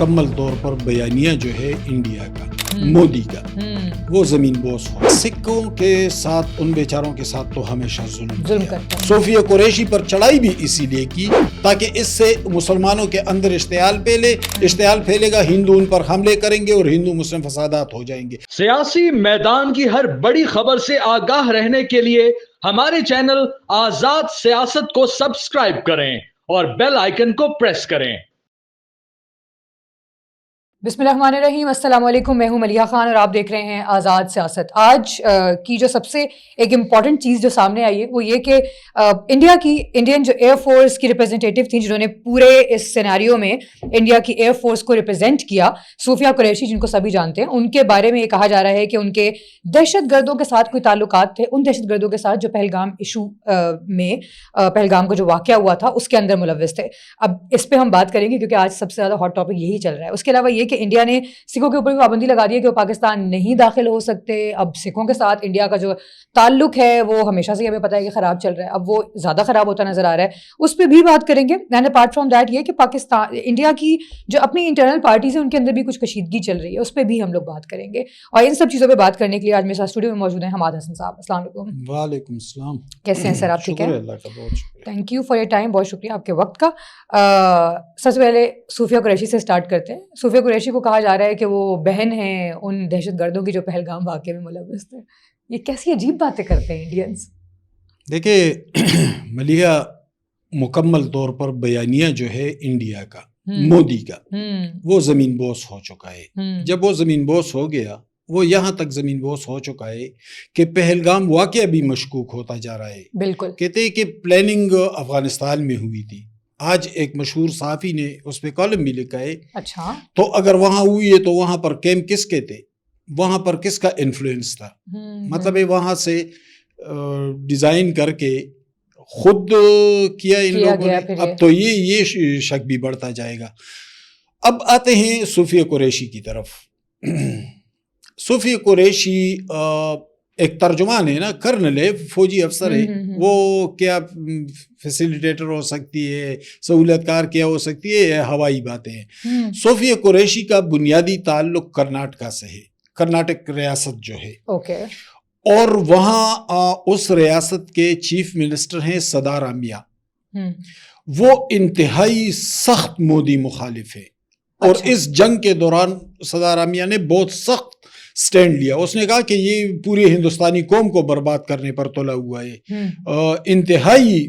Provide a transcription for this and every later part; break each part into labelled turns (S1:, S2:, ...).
S1: مکمل طور پر بیانیہ جو ہے انڈیا کا مودی کا وہ زمین بوس ہو. سکھوں کے ساتھ ان بیچاروں کے ساتھ تو ہمیشہ ظلم کرتا ہے. صوفیہ قریشی پر چڑھائی بھی اسی لیے کی تاکہ اس سے مسلمانوں کے اندر اشتعال پھیلے گا, ہندو ان پر حملے کریں گے اور ہندو مسلم فسادات ہو جائیں گے.
S2: سیاسی میدان کی ہر بڑی خبر سے آگاہ رہنے کے لیے ہمارے چینل آزاد سیاست کو سبسکرائب کریں اور بیل آئیکن کو پریس کریں.
S3: بسم اللہ الرحمن الرحیم. السلام علیکم, میں ہوں ملیحہ خان اور آپ دیکھ رہے ہیں آزاد سیاست. آج کی جو سب سے ایک امپورٹنٹ چیز جو سامنے آئی ہے وہ یہ کہ انڈین جو ایئر فورس کی ریپرزنٹیٹیو تھیں جنہوں نے پورے اس سیناریو میں انڈیا کی ایئر فورس کو ریپرزینٹ کیا, صوفیہ قریشی جن کو سبھی جانتے ہیں, ان کے بارے میں یہ کہا جا رہا ہے کہ ان کے دہشت گردوں کے ساتھ کوئی تعلقات تھے, ان دہشت گردوں کے ساتھ جو پہلگام ایشو میں پہلگام کا جو واقعہ ہوا تھا اس کے اندر ملوث تھے. اب اس پہ ہم بات کریں گے کیونکہ آج سب سے زیادہ ہاٹ ٹاپک یہی چل رہا ہے. اس کے علاوہ یہ کہ انڈیا نے سکھوں کے اوپر پابندی لگا دی ہے کہ وہ پاکستان نہیں داخل ہو سکتے. اب سکھوں کے ساتھ انڈیا کا جو تعلق ہے وہ ہمیشہ سے ہمیں پتہ ہے کہ خراب چل رہا ہے, اب وہ زیادہ خراب ہوتا نظر آ رہا ہے, اس پہ بھی بات کریں گے. اینڈ اپارٹ فرام دیٹ یہ کہ پاکستان انڈیا کی جو اپنی انٹرنل پارٹیز ہیں ان کے اندر بھی کچھ کشیدگی چل رہی ہے, اس پہ بھی ہم لوگ بات کریں گے. اور ان سب چیزوں پہ بات کرنے کے لیے آج میرے ساتھ اسٹوڈیو میں موجود ہیں حماد حسن صاحب. السلام علیکم.
S1: وعلیکم السلام.
S3: کیسے ہیں سر آپ؟ ٹھیک ہے,
S1: بہت شکریہ.
S3: Thank you for your time, بہت شکریہ آپ کے وقت کا. سب سے پہلے صوفیہ قریشی سے اسٹارٹ کرتے ہیں. صوفیہ قریشی کو کہا جا رہا ہے کہ وہ بہن ہیں ان دہشت گردوں کی جو پہلگام واقعے میں ملوث تھے. یہ کیسی عجیب باتیں کرتے ہیں انڈینس.
S1: دیکھیں ملیحہ, مکمل طور پر بیانیہ جو ہے انڈیا کا مودی کا وہ زمین بوس ہو چکا ہے. جب وہ زمین بوس ہو گیا, وہ یہاں تک زمین بوس ہو چکا ہے کہ پہلگام واقعہ بھی مشکوک ہوتا جا رہا ہے.
S3: بالکل
S1: کہتے ہیں کہ پلاننگ افغانستان میں ہوئی تھی. آج ایک مشہور صحافی نے اس پہ کالم بھی لکھا ہے.
S3: اچھا,
S1: تو اگر وہاں ہوئی ہے تو وہاں پر کیمپ کس کے تھے, وہاں پر کس کا انفلوئنس تھا؟ مطلب ہے وہاں سے ڈیزائن کر کے خود کیا ان لوگوں نے. اب تو یہ شک بھی بڑھتا جائے گا. اب آتے ہیں صوفیہ قریشی کی طرف. صوفیہ قریشی ایک ترجمان ہے نا, کرنل ہے, فوجی افسر ہے. وہ کیا فیسیلیٹیٹر ہو سکتی ہے, سہولت کار کیا ہو سکتی ہے, ہوائی باتیں ہیں. صوفیہ قریشی کا بنیادی تعلق کرناٹکا سے ہے, کرناٹک ریاست جو ہے.
S3: اوکے.
S1: اور وہاں اس ریاست کے چیف منسٹر ہیں سدارامیا. وہ انتہائی سخت مودی مخالف ہے. اور اس جنگ کے دوران سدارامیا نے بہت سخت سٹینڈ لیا. اس نے کہا کہ یہ پوری ہندوستانی قوم کو برباد کرنے پر تلا ہوا ہے. انتہائی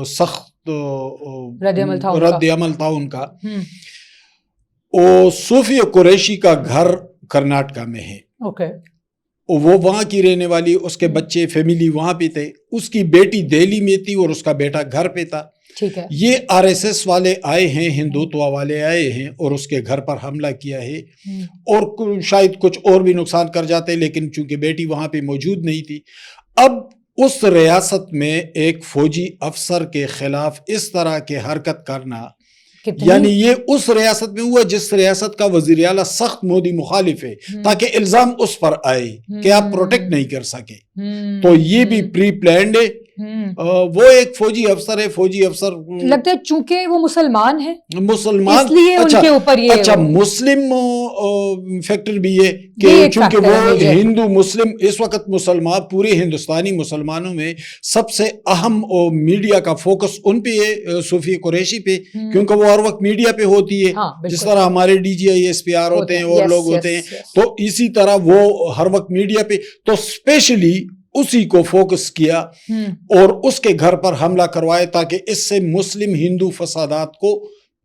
S1: سخت رد عمل تھا ان کا. صوفیہ قریشی کا گھر کرناٹکا میں ہے. وہ وہاں کی رہنے والی, اس کے بچے فیملی وہاں پہ تھے. اس کی بیٹی دہلی میں تھی اور اس کا بیٹا گھر پہ تھا. یہ RSS والے آئے ہیں, ہندوتوا والے آئے ہیں اور اس کے گھر پر حملہ کیا ہے. اور شاید کچھ اور بھی نقصان کر جاتے, لیکن چونکہ بیٹی وہاں پہ موجود نہیں تھی. اب اس ریاست میں ایک فوجی افسر کے خلاف اس طرح کے حرکت کرنا, یعنی یہ اس ریاست میں ہوا جس ریاست کا وزیر اعلیٰ سخت مودی مخالف ہے, تاکہ الزام اس پر آئے کہ آپ پروٹیکٹ نہیں کر سکے. تو یہ بھی پری پلانڈ ہے. وہ ایک فوجی افسر ہے. فوجی افسر
S3: لگتا ہے چونکہ وہ مسلمان ہیں,
S1: مسلمان,
S3: اس لیے ان کے اوپر یہ
S1: اچھا مسلم فیکٹر بھی ہے کہ چونکہ وہ ہندو مسلم, اس وقت مسلمان پورے ہندوستانی مسلمانوں میں سب سے اہم میڈیا کا فوکس ان پہ ہے, صوفیہ قریشی پہ, کیونکہ وہ ہر وقت میڈیا پہ ہوتی ہے. جس طرح ہمارے DGI SPR ہوتے ہیں اور لوگ ہوتے ہیں, تو اسی طرح وہ ہر وقت میڈیا پہ. تو اسپیشلی اسی کو فوکس کیا اور اس کے گھر پر حملہ کروائے تاکہ اس سے مسلم ہندو فسادات کو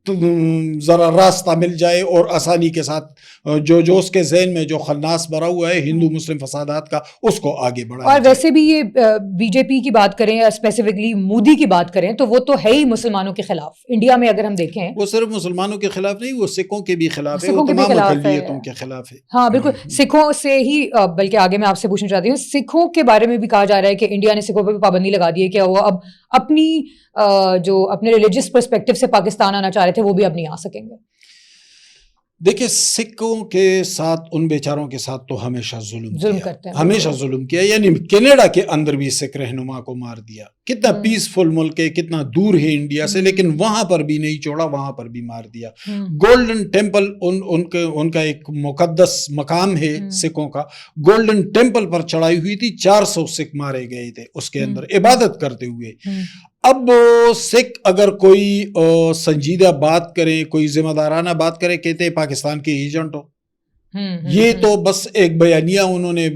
S1: ذرا راستہ مل جائے اور آسانی کے ساتھ جو اس کے ذہن میں جو خناس بھرا ہوا ہے ہندو مسلم فسادات کا, اس کو آگے بڑھائے.
S3: اور ویسے بھی یہ BJP کی بات کریں یا اسپیسیفکلی مودی کی بات کریں تو وہ تو ہے ہی مسلمانوں کے خلاف. انڈیا میں اگر ہم دیکھیں وہ
S1: صرف مسلمانوں کے خلاف نہیں, وہ سکھوں کے بھی خلاف ہے, وہ تمام اقلیتوں کے خلاف ہے.
S3: ہاں بالکل, سکھوں سے ہی, بلکہ آگے میں آپ سے پوچھنا چاہتی ہوں, سکھوں کے بارے میں بھی کہا جا رہا ہے کہ انڈیا نے سکھوں پہ بھی پابندی لگا دی ہے. کیا ہوا اب اپنی جو اپنے ریلیجس پرسپیکٹو سے پاکستان آنا چاہ رہے تھے وہ بھی اب نہیں آ سکیں گے.
S1: دیکھیں سکھوں کے ساتھ ان بیچاروں کے ساتھ تو ہمیشہ ظلم
S3: کرتے ہیں,
S1: ہمیشہ ظلم کیا. یعنی کینیڈا کے اندر بھی سکھ رہنما کو مار دیا. کتنا پیسفل ملک ہے, کتنا دور ہے انڈیا سے, لیکن وہاں پر بھی نہیں چھوڑا, وہاں پر بھی مار دیا. گولڈن ٹیمپل ان کا ایک مقدس مقام ہے سکھوں کا, گولڈن ٹیمپل پر چڑھائی ہوئی تھی, 400 سکھ مارے گئے تھے اس کے اندر عبادت کرتے ہوئے. اب سکھ اگر کوئی سنجیدہ بات کریں, کوئی ذمہ دارانہ بات کرے, کہتے ہیں پاکستان کے ایجنٹ ہو. یہ تو بس ایک بیانیہ انہوں نے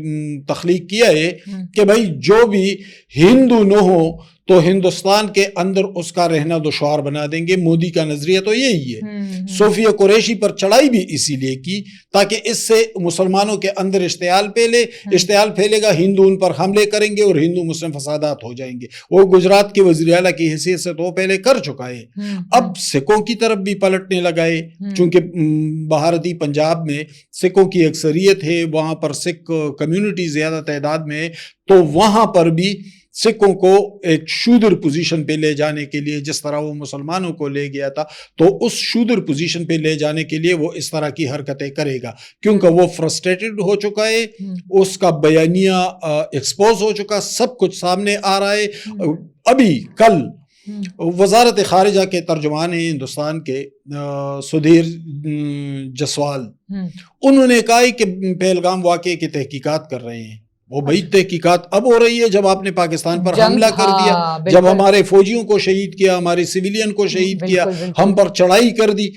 S1: تخلیق کیا ہے کہ بھائی جو بھی ہندو نہ ہو تو ہندوستان کے اندر اس کا رہنا دشوار بنا دیں گے. مودی کا نظریہ تو یہی ہے. صوفیہ قریشی پر چڑھائی بھی اسی لیے کی تاکہ اس سے مسلمانوں کے اندر اشتعال پھیلے گا, ہندو ان پر حملے کریں گے اور ہندو مسلم فسادات ہو جائیں گے. وہ گجرات کے وزیر اعلیٰ کی حیثیت سے تو پہلے کر چکا ہے. اب سکھوں کی طرف بھی پلٹنے لگائے, چونکہ بھارتی پنجاب میں سکھوں کی اکثریت ہے, وہاں پر سکھ کمیونٹی زیادہ تعداد میں ہے, تو وہاں پر بھی سکھوں کو ایک شودر پوزیشن پہ لے جانے کے لیے, جس طرح وہ مسلمانوں کو لے گیا تھا, تو اس شودر پوزیشن پہ لے جانے کے لیے وہ اس طرح کی حرکتیں کرے گا, کیونکہ وہ فرسٹریٹڈ ہو چکا ہے, اس کا بیانیہ ایکسپوز ہو چکا, سب کچھ سامنے آ رہا ہے. ابھی کل وزارت خارجہ کے ترجمان ہیں ہندوستان کے سدھیر جسوال, انہوں نے کہا کہ پہلگام واقعے کی تحقیقات کر رہے ہیں. وہ بھائی تحقیقات اب ہو رہی ہے جب آپ نے پاکستان پر حملہ کر دیا, جب ہمارے فوجیوں کو شہید کیا, ہمارے سویلین کو شہید کیا, ہم پر چڑھائی کر دی,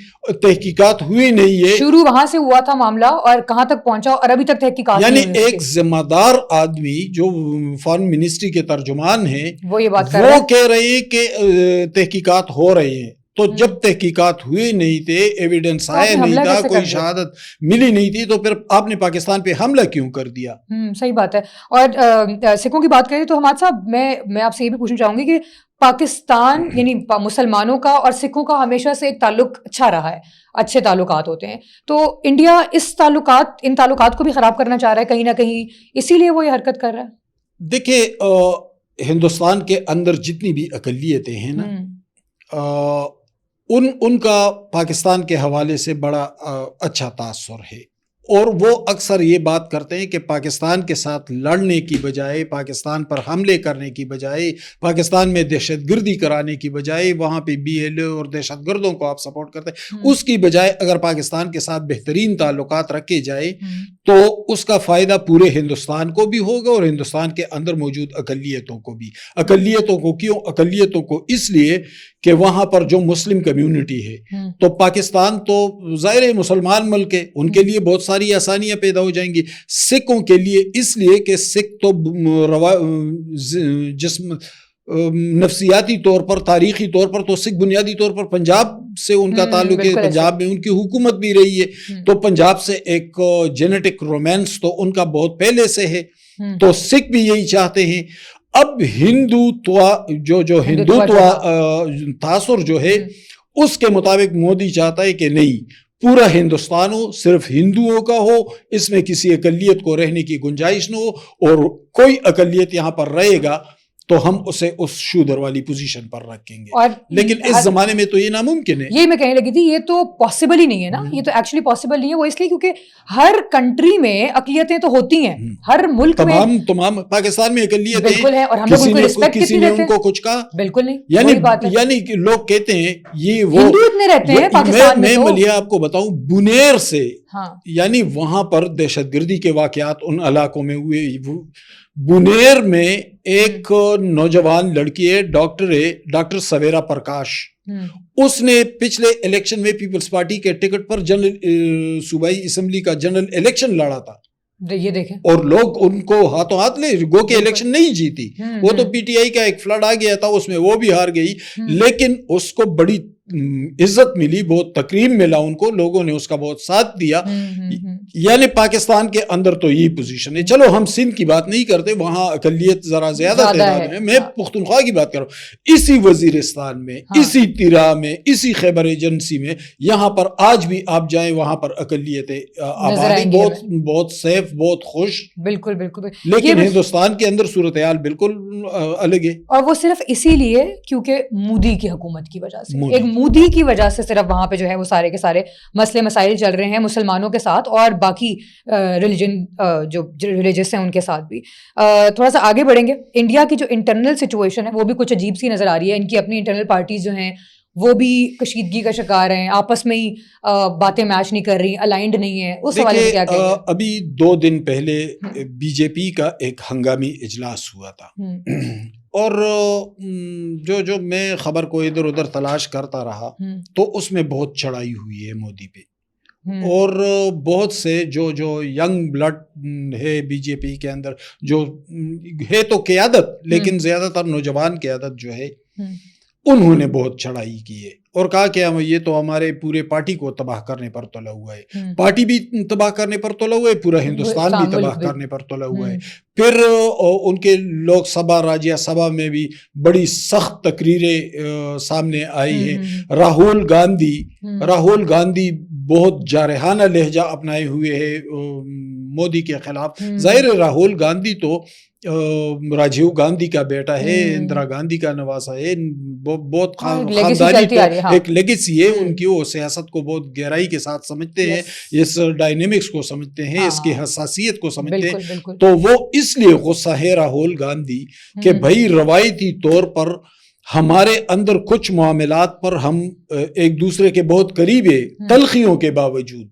S1: تحقیقات ہوئی نہیں ہے.
S3: شروع وہاں سے ہوا تھا معاملہ اور کہاں تک پہنچا اور ابھی تک تحقیقات.
S1: یعنی ایک ذمہ دار آدمی جو فارن منسٹری کے ترجمان ہیں
S3: وہ یہ بات
S1: کہہ رہے ہیں کہ تحقیقات ہو رہے ہیں. تو جب تحقیقات ہوئے نہیں تھے, ایویڈنس آیا نہیں تھا, کوئی شہادت ملی نہیں تھی, تو پھر آپ نے پاکستان پہ حملہ کیوں کر دیا؟
S3: صحیح بات ہے. اور سکھوں کی بات کریں تو حماد صاحب, میں آپ سے یہ بھی پوچھنا چاہوں گی کہ پاکستان یعنی مسلمانوں کا اور سکھوں کا ہمیشہ سے ایک تعلق اچھا رہا ہے, اچھے تعلقات ہوتے ہیں, تو انڈیا ان تعلقات کو بھی خراب کرنا چاہ رہا ہے کہیں نہ کہیں, اسی لیے وہ یہ حرکت کر رہا ہے.
S1: دیکھیں ہندوستان کے اندر جتنی بھی اقلیتیں ہیں نا, ان کا پاکستان کے حوالے سے بڑا اچھا تاثر ہے, اور وہ اکثر یہ بات کرتے ہیں کہ پاکستان کے ساتھ لڑنے کی بجائے, پاکستان پر حملے کرنے کی بجائے, پاکستان میں دہشت گردی کرانے کی بجائے, وہاں پہ BLO اور دہشت گردوں کو آپ سپورٹ کرتے ہیں, اس کی بجائے اگر پاکستان کے ساتھ بہترین تعلقات رکھے جائے تو اس کا فائدہ پورے ہندوستان کو بھی ہوگا اور ہندوستان کے اندر موجود اقلیتوں کو بھی. اقلیتوں کو کیوں؟ اقلیتوں کو اس لیے کہ وہاں پر جو مسلم کمیونٹی ہے, تو پاکستان تو ظاہر مسلمان ملک ہے, ان کے لیے بہت ساری آسانیاں پیدا ہو جائیں گی. سکھوں کے لیے اس لیے کہ سکھ تو جسم نفسیاتی طور پر, تاریخی طور پر تو سکھ بنیادی طور پر پنجاب سے ان کا تعلق ہے, پنجاب میں ان کی حکومت بھی رہی ہے, تو پنجاب سے ایک جینیٹک رومانس تو ان کا بہت پہلے سے ہے, تو سکھ بھی یہی چاہتے ہیں. اب ہندوتوا جو ہندوتوا تاثر جو ہے اس کے مطابق مودی چاہتا ہے کہ نہیں, پورا ہندوستان ہو, صرف ہندوؤں کا ہو, اس میں کسی اقلیت کو رہنے کی گنجائش نہ ہو, اور کوئی اقلیت یہاں پر رہے گا تو ہم اسے اس شودر والی پوزیشن پر رکھیں گے. لیکن اس زمانے میں تو یہ ناممکن ہے.
S3: یہ میں کہنے لگی تھی, یہ تو پاسبل ہی نہیں ہے نا, یہ تو ایکچولی پاسبل نہیں ہے. وہ اس لیے کیونکہ ہر کنٹری میں اقلیتیں تو ہوتی ہیں, ہر ملک میں
S1: تمام پاکستان میں اقلیتیں
S3: بالکل ہیں, اور ہم لوگ ان کو رسپیکٹ
S1: کسی نے ان کو کچھ کہا
S3: بالکل نہیں.
S1: یعنی لوگ کہتے ہیں یہ وہ
S3: ہندو اتنے رہتے ہیں پاکستان میں.
S1: میں ملیا آپ کو بتاؤں, بنیر سے یعنی وہاں پر دہشت گردی کے واقعات ان علاقوں میں ہوئے. بنیر میں ایک نوجوان لڑکی ہے, ڈاکٹر سویرا پرکاش, اس نے پچھلے الیکشن میں پیپلز پارٹی کے ٹکٹ پر جنرل صوبائی اسمبلی کا جنرل الیکشن لڑا تھا.
S3: یہ دیکھیں, اور
S1: لوگ ان کو ہاتھوں ہاتھ لے گو کے الیکشن نہیں جیتی. وہ تو PTI کا ایک فلڈ آ گیا تھا, اس میں وہ بھی ہار گئی, لیکن اس کو بڑی عزت ملی, بہت تکریم ملا ان کو, لوگوں نے اس کا بہت ساتھ دیا. یعنی پاکستان کے اندر تو یہی پوزیشن ہے. چلو ہم سندھ کی بات نہیں کرتے, وہاں اقلیت ذرا زیادہ تعداد میں, میں پختونخوا کی بات کر رہا ہوں. اسی وزیرستان میں, اسی تیرا میں, اسی خیبر ایجنسی میں, یہاں پر آج بھی آپ جائیں وہاں پر اقلیتیں آبادی بہت سیف, بہت خوش.
S3: بالکل بالکل.
S1: لیکن ہندوستان کے اندر صورتحال بالکل الگ ہے,
S3: اور وہ صرف اسی لیے کیونکہ مودی کی حکومت کی وجہ سے. ایک مودی کی وجہ سے صرف وہاں پہ جو ہے وہ سارے کے سارے مسئلے مسائل چل رہے ہیں مسلمانوں کے ساتھ اور باقی ریلیجن جو ریلیجس ہیں ان کے ساتھ بھی. تھوڑا سا آگے بڑھیں گے. انڈیا کی جو انٹرنل سچویشن ہے وہ بھی کچھ عجیب سی نظر آ رہی ہے. ان کی اپنی انٹرنل پارٹیز جو ہیں وہ بھی کشیدگی کا شکار ہیں, آپس میں ہی باتیں میچ نہیں کر رہی, الائنڈ نہیں ہے. اس حوالے سے کیا کہیں گے؟
S1: ابھی 2 دن پہلے بی جے پی کا ایک ہنگامی اجلاس ہوا تھا اور جو میں خبر کو ادھر ادھر تلاش کرتا رہا تو اس میں بہت چڑھائی ہوئی ہے مودی پہ, اور بہت سے جو ینگ بلڈ ہے بی جے پی کے اندر, جو ہے تو قیادت لیکن زیادہ تر نوجوان قیادت جو ہے انہوں نے بہت چڑھائی کی ہے اور کہا کہ یہ تو ہمارے پورے پارٹی کو تباہ کرنے پر تلا ہوا ہے. پارٹی بھی تباہ کرنے پر تلا ہوا ہے, پورا ہندوستان بھی تباہ کرنے پر تلا ہوا ہے. پھر ان کے لوک سبھا راجیہ سبھا میں بھی بڑی سخت تقریریں سامنے آئی ہیں. راہل گاندھی بہت جارحانہ لہجہ اپنائے ہوئے ہے مودی کے خلاف. ظاہر راہل گاندھی تو راجیو گاندھی کا بیٹا ہے, اندرا گاندھی کا نواسا ہے, بہت خاندانی تو ایک لیگیسی ہے ان کی. وہ سیاست کو بہت گہرائی کے ساتھ سمجھتے ہیں, اس ڈائنامکس کو سمجھتے ہیں, اس کی حساسیت کو سمجھتے ہیں. تو وہ اس لیے غصہ ہے راہل گاندھی کہ بھائی روایتی طور پر ہمارے اندر کچھ معاملات پر ہم ایک دوسرے کے بہت قریب ہیں, تلخیوں کے باوجود,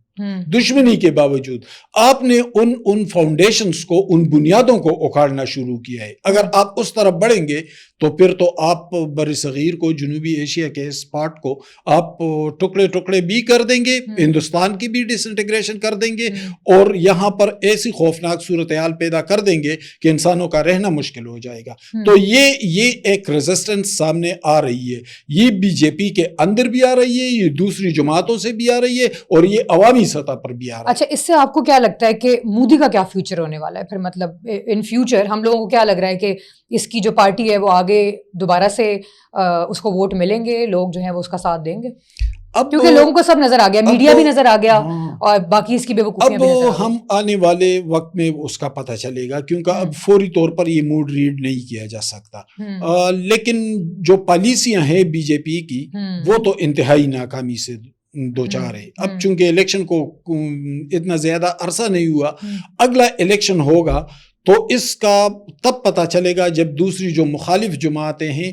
S1: دشمنی کے باوجود آپ نے ان فاؤنڈیشنز کو, ان بنیادوں کو اکھاڑنا شروع کیا ہے. اگر آپ اس طرف بڑھیں گے تو پھر تو آپ بر صغیر کو, جنوبی ایشیا کے اس پارٹ کو آپ ٹکڑے بھی کر دیں گے, ہندوستان کی بھی ڈس انٹیگریشن کر دیں گے, اور یہاں پر ایسی خوفناک صورتحال پیدا کر دیں گے کہ انسانوں کا رہنا مشکل ہو جائے گا. تو یہ ایک ریزسٹنس سامنے آ رہی ہے. یہ بی جے پی کے اندر بھی آ رہی ہے, یہ دوسری جماعتوں سے بھی آ رہی ہے, اور یہ عوامی سطح پر بھی آ رہا ہے.
S3: اچھا, اس سے آپ کو کیا لگتا ہے کہ مودی کا کیا فیوچر ہونے والا ہے پھر؟ مطلب ان فیوچر ہم لوگوں کو کیا لگ رہا ہے کہ اس کی جو پارٹی ہے وہ آگے دوبارہ سے اس کو ووٹ ملیں گے, لوگ جو ہیں وہ اس کا ساتھ دیں گے؟ کیونکہ لوگوں کو سب نظر آ گیا, میڈیا بھی نظر آ گیا اور باقی اس کی بیوقوفیاں بھی نظر آ گئی.
S1: ہم آنے والے وقت میں اس کا پتہ چلے گا, کیونکہ اب فوری طور پر یہ موڈ ریڈ نہیں کیا جا سکتا. لیکن جو پالیسیاں ہیں بی جے پی کی وہ تو انتہائی ناکامی سے دو چار ہے. اب چونکہ الیکشن کو اتنا زیادہ عرصہ نہیں ہوا, اگلا الیکشن ہوگا تو اس کا تب پتہ چلے گا جب دوسری جو مخالف جماعتیں ہیں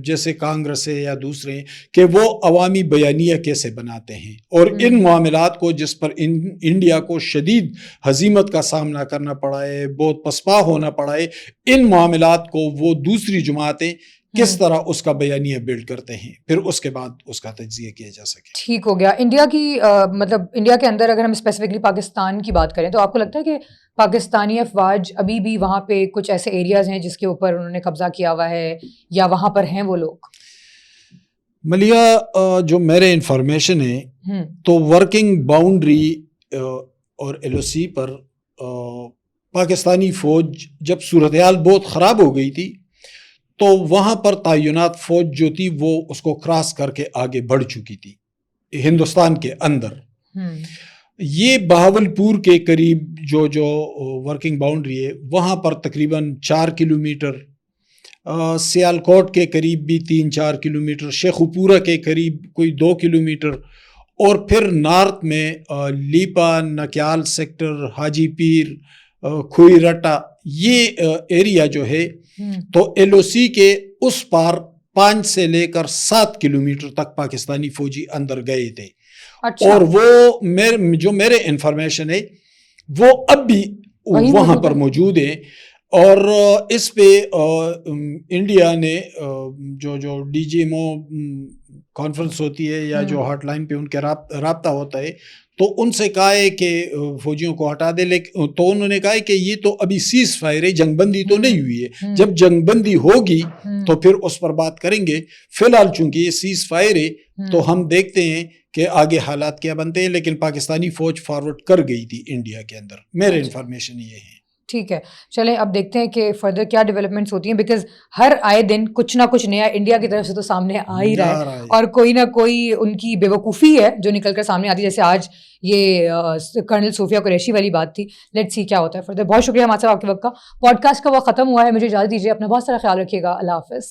S1: جیسے کانگریس ہے یا دوسرے, کہ وہ عوامی بیانیہ کیسے بناتے ہیں, اور ان معاملات کو جس پر انڈیا کو شدید ہزیمت کا سامنا کرنا پڑا ہے, بہت پسپا ہونا پڑا ہے, ان معاملات کو وہ دوسری جماعتیں کس طرح اس کا بیانیہ بلڈ کرتے ہیں, پھر اس کے بعد اس کا تجزیہ کیا جا سکے.
S3: ٹھیک ہو گیا. انڈیا کی مطلب انڈیا کے اندر اگر ہم اسپیسیفکلی پاکستان کی بات کریں تو آپ کو لگتا ہے کہ پاکستانی افواج ابھی بھی وہاں پہ کچھ ایسے ایریاز ہیں جس کے اوپر انہوں نے قبضہ کیا ہوا ہے, یا وہاں پر ہیں وہ لوگ؟
S1: ملیہ, جو میرے انفارمیشن ہے تو ورکنگ باؤنڈری اور ایل او سی پر پاکستانی فوج جب صورتحال بہت خراب ہو گئی تھی تو وہاں پر تعینات فوج جو تھی وہ اس کو کراس کر کے آگے بڑھ چکی تھی ہندوستان کے اندر. یہ بہاولپور کے قریب جو ورکنگ باؤنڈری ہے وہاں پر تقریباً 4 کلومیٹر, سیالکوٹ کے قریب بھی 3-4 کلومیٹر, شیخوپورہ کے قریب کوئی 2 کلومیٹر, اور پھر نارتھ میں لیپا, نکیال سیکٹر, حاجی پیر, کھوئی رٹا, یہ ایریا جو ہے تو ایل او سی کے اس پار 5 سے لے کر 7 کلومیٹر تک پاکستانی فوجی اندر گئے تھے. اور وہ جو میرے انفارمیشن ہے وہ اب بھی وہاں پر موجود ہیں. اور اس پہ انڈیا نے جو D G M O conference ہوتی ہے یا جو ہاٹ لائن پہ ان کے رابطہ ہوتا ہے تو ان سے کہا ہے کہ فوجیوں کو ہٹا دے, لیکن تو انہوں نے کہا ہے کہ یہ تو ابھی سیز فائر ہے, جنگ بندی تو نہیں ہوئی ہے, جب جنگ بندی ہوگی تو پھر اس پر بات کریں گے. فی الحال چونکہ یہ سیز فائر ہے تو ہم دیکھتے ہیں کہ آگے حالات کیا بنتے ہیں, لیکن پاکستانی فوج فارورڈ کر گئی تھی انڈیا کے اندر. میرے انفارمیشن یہ ہے.
S3: ٹھیک ہے, چلیں اب دیکھتے ہیں کہ فردر کیا ڈیولپمنٹس ہوتی ہیں, بیکاز ہر آئے دن کچھ نہ کچھ نیا انڈیا کی طرف سے تو سامنے آ ہی رہا ہے, اور کوئی نہ کوئی ان کی بے وقوفی ہے جو نکل کر سامنے آتی ہے. جیسے آج یہ کرنل صوفیہ قریشی والی بات تھی. لیٹس سی کیا ہوتا ہے فردر. بہت شکریہ ہمارے ساتھ آپ کے وقت کا. پوڈ کاسٹ کا وقت ختم ہوا ہے, مجھے اجازت دیجیے. اپنا بہت سارا خیال رکھیے گا. اللہ حافظ.